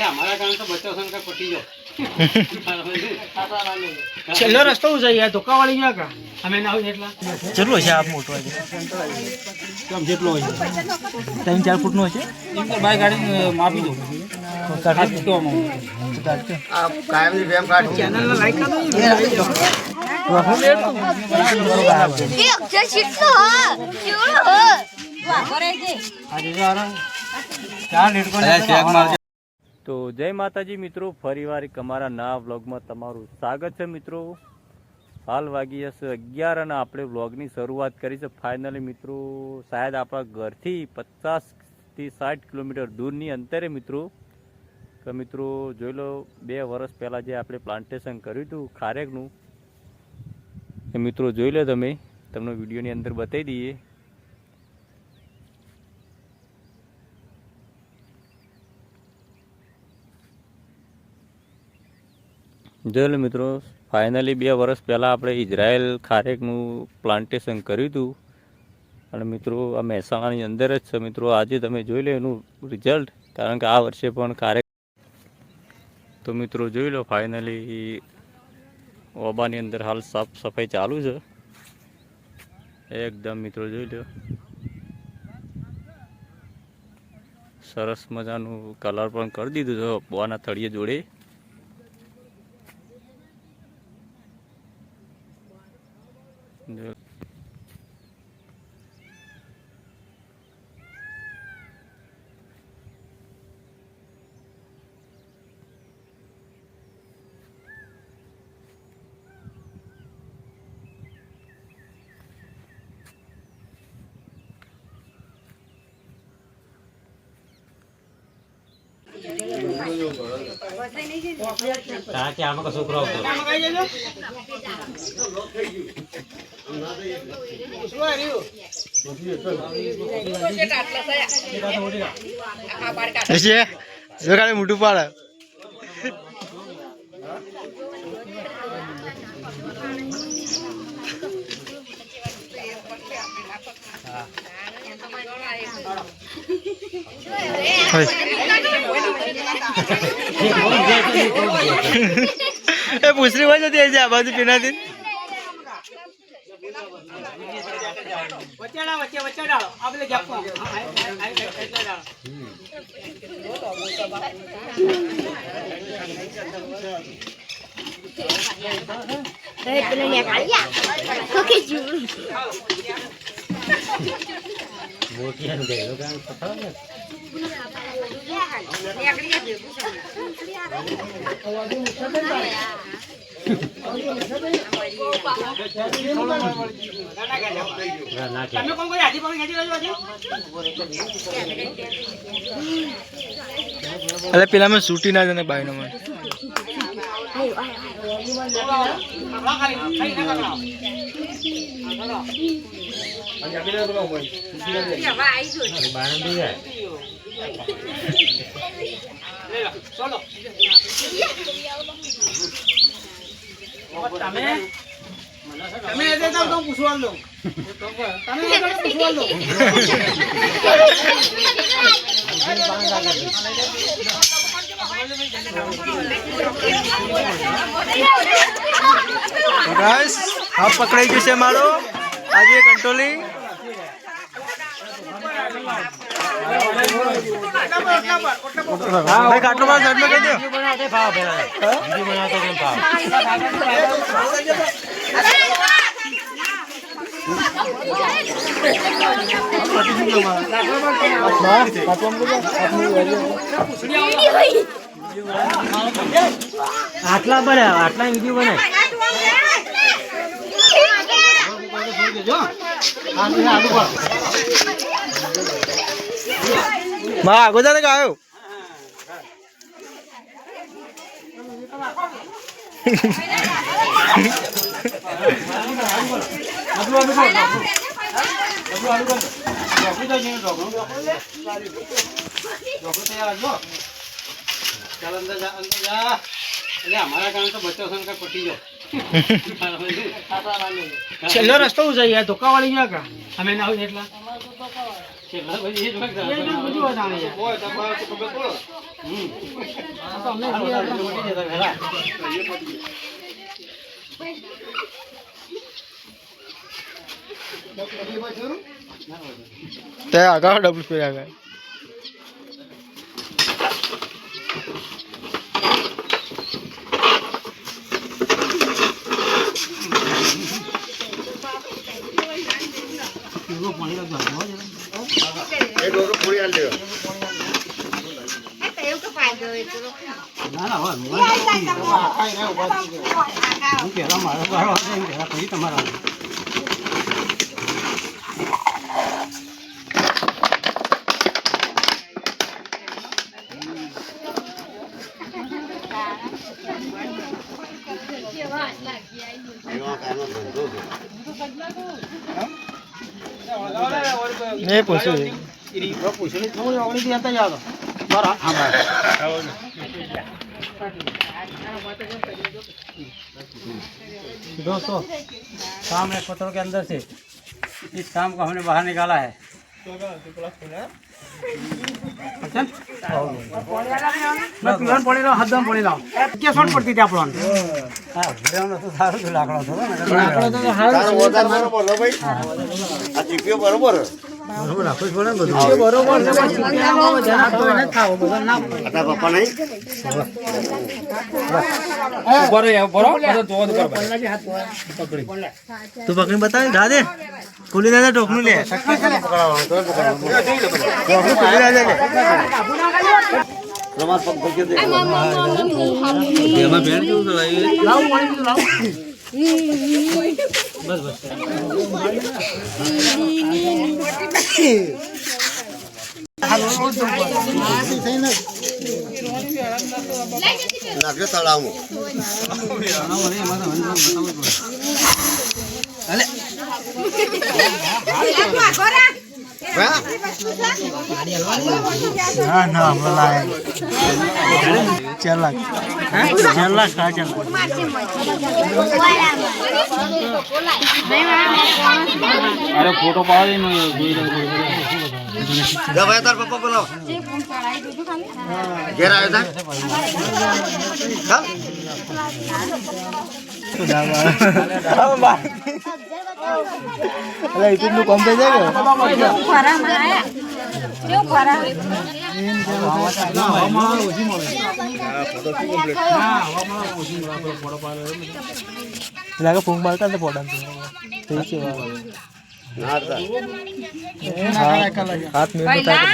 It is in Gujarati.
हमारा काम तो बच्चों से पटी जो છેલ્લો રસ્તો હું જઈએ ધોકા વાળી ગયા કા અમે ના હોય એટલા કેટલો છે આપ મોટો છે કેમ જેટલો હોય 3-4 ફૂટ નો છે એમ તો બાય ગાડી માપી દો કાઢી તો આ કાયમની વેમ કાઢ ચેનલ ને લાઈક કરો એ આવી દો જે શીખતો હ કેવડો હ વાહ કરે છે આજે જારા ચાર લીટ પર ચેક મારજો। તો જય માતાજી મિત્રો, ફરીવાર એક અમારા નવા વ્લોગમાં તમારું સ્વાગત છે મિત્રો। હાલ વાગી જશે 11 અને આપણે વ્લોગની શરૂઆત કરી છે ફાઇનલી મિત્રો, શાયદ આપણા ઘરથી 50 થી 60 કિલોમીટર દૂરની અંતરે મિત્રો। તો મિત્રો જોઈ લો 2 વર્ષ પહેલાં જે આપણે પ્લાન્ટેશન કર્યું હતું ખારેકનું એ મિત્રો જોઈ લો તમે, તમને વિડીયોની અંદર બતાવી દઈએ। જોઈ લો મિત્રો, ફાઇનલી 2 વર્ષ પહેલાં આપણે ઇઝરાયલ ખારેકનું પ્લાન્ટેશન કર્યું હતું અને મિત્રો આ મહેસાણાની અંદર જ છે મિત્રો। આજે તમે જોઈ લો એનું રિઝલ્ટ, કારણ કે આ વર્ષે પણ ખારેક તો મિત્રો જોઈ લો ફાઇનલી ઓબાની અંદર હાલ સાફ સફાઈ ચાલુ છે એકદમ મિત્રો। જોઈ લો સરસ મજાનું કલર પણ કરી દીધું છે બોના થળીએ જોડે। કે આમાં કશું છોકરો આવતો મોટું પાડે એ પૂછરી હોય જતી છે આ બાજુ પીનાથી વચ્ચે ડાળો આપણે જપો અરે પેલા મેં છૂટી ના જને બાય નો મને તમે એ દેતા તો પૂછવા લો તમે એ દેતા પૂછવા લો ગાઈસ આ પકડાઈ ગયું છે મારો આજે કંટ્રોલિંગ ભાઈ કાટલો માં સાઈડ માં કરી દો બનાવતે ભાવ પેલા વિડિયો બનાવતો કેમ ભાવ આટલા બને આટલા વિડિયો બને માં આગો જાને ગાયો हमारा काम तो बच्चों से पटी जो છેલ્લો રસ્તો હું જઈએ ધોકા વાળી ગયા કા અમે ના હોય એટલા છેલ્લા પછી એ જ વાત એ જ બધું વધારે યાર. હોય તમારે તો ખબર પડો આ તો અમને આ જે બધા મોટી જતા વહેલા તે આગળ ડબલ સ્પીડ આગળ ના ના હોય હું પહેલા મારો ગાળો હતો એમ પહેલા પછી તમારા નહીં પૂછ્યું પૂછડી થોડી આવડી હતી હતા યાદ બરાબર હા दोस्तों काम एक पत्थरों के अंदर से इस काम को हमने बाहर निकाला है अच्छा मैं पीवन पड़ी रहा हदम पड़ी रहा क्या शॉट पड़ती थी आप लोगों हाँ वीडियो तो सारा जो लाकड़ा था लाकड़ा तो हार બોલો ભાઈ આ ચીપીઓ બરોબર બરોબર રાખો જ પડે ને બધું બરોબર છે પણ ચીપિયામાં વધારે હાથ ધોઈને જ ખાવો બધા ના આટા પપ્પા નહીં ઉપર બરો બધો ધોવા દો પર તું પકડી બતાવ જા દે ખુલી દે ઢોકનું લે રમાત પગ ભૂકી દે એમાં ભેણ કેવું ચલાવી લાવ પાણી પીધું લાવ બસ બસ નાખ્યો તળાવમાં ના ના હમણાં લાય 4 લાખ 4 લાખ 4 લાખ અરે ફોટો પાડી ને જોઈ જા ભાઈ તાર પપ્પા બોલાવો ઘેર આવ્યો તા અલા YouTube નું કામ થઈ જાય કે લાગે ફોન મારતા ને પોડા થઈ છે ના હાથ મેં બતા